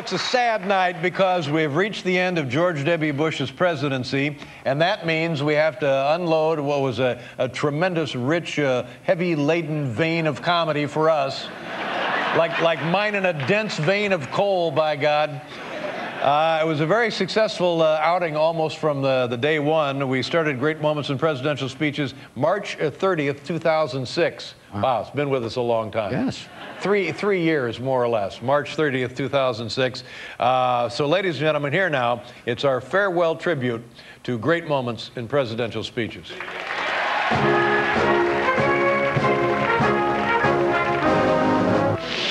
it's a sad night because we've reached the end of George W. Bush's presidency, and that means we have to unload what was a tremendous, rich, heavy-laden vein of comedy for us, like mining a dense vein of coal, by God. It was a very successful outing almost from the day one. We started Great Moments in Presidential Speeches March 30th, 2006. Wow, it's been with us a long time. Yes. Three years, more or less. March 30th, 2006. So, ladies and gentlemen, here now, it's our farewell tribute to Great Moments in Presidential Speeches.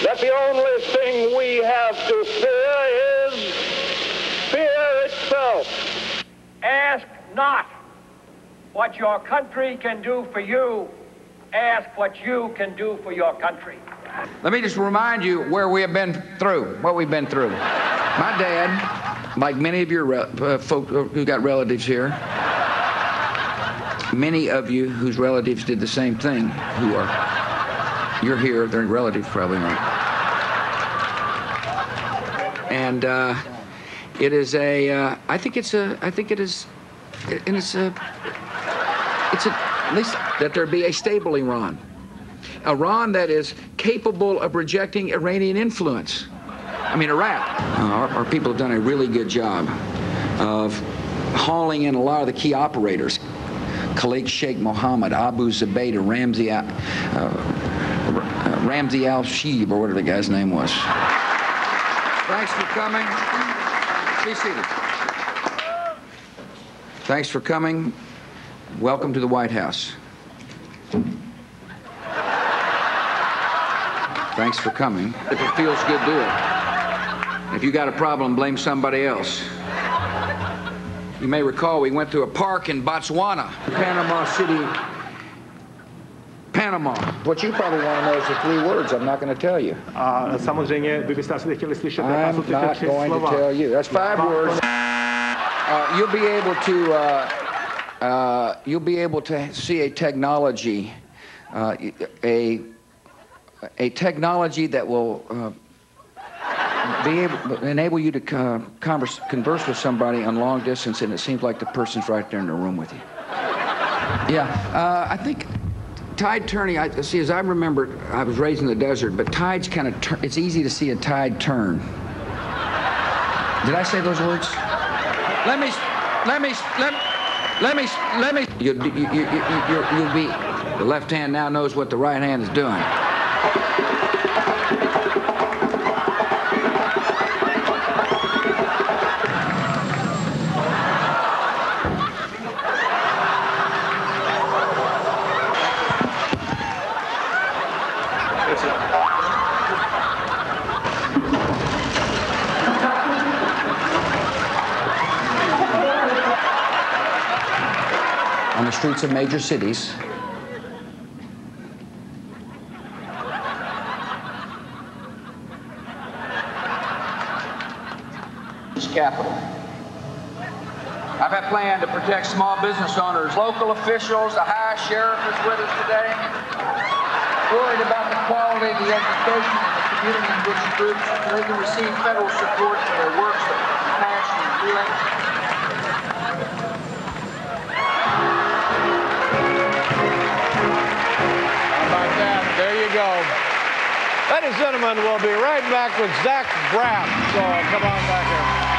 That the only thing we have to fear is fear itself. Ask not what your country can do for you. Ask what you can do for your country. Let me just remind you where we have been through, what we've been through. My dad, like many of your folk who got relatives here, many of you whose relatives did the same thing, you're here, they're relatives probably aren't. And it is at least that there be a stable Iran. Iran that is capable of rejecting Iranian influence. I mean, Iraq. Our people have done a really good job of hauling in a lot of the key operators. Khalid Sheikh Mohammed, Abu Zubaydah, Ramzi al-Shib, or whatever the guy's name was. Thanks for coming. Be seated. Thanks for coming. Welcome to the White House. Thanks for coming. If it feels good, do it. If you got a problem, blame somebody else. You may recall we went to a park in Botswana, Panama City, Panama. What you probably want to know is the 3 words I'm not going to tell you. Samozřejmě vy byste asi chtěli slyšet. I'm not going to tell you. That's 5 words. You'll be able to see a technology, a technology that will enable you to converse with somebody on long distance, and it seems like the person's right there in the room with you. Yeah, I think tide turning. As I remember, I was raised in the desert, but tides kind of turn. It's easy to see a tide turn. Did I say those words? You'll be. The left hand now knows what the right hand is doing. On the streets of major cities, capital. I've had planned to protect small business owners, local officials. The high sheriff is with us today. Worried about the quality of the education and the community in which groups so they can receive federal support for their works of compassion and healing. How about that? There you go. Ladies and gentlemen, we'll be right back with Zach Braff. So come on back here.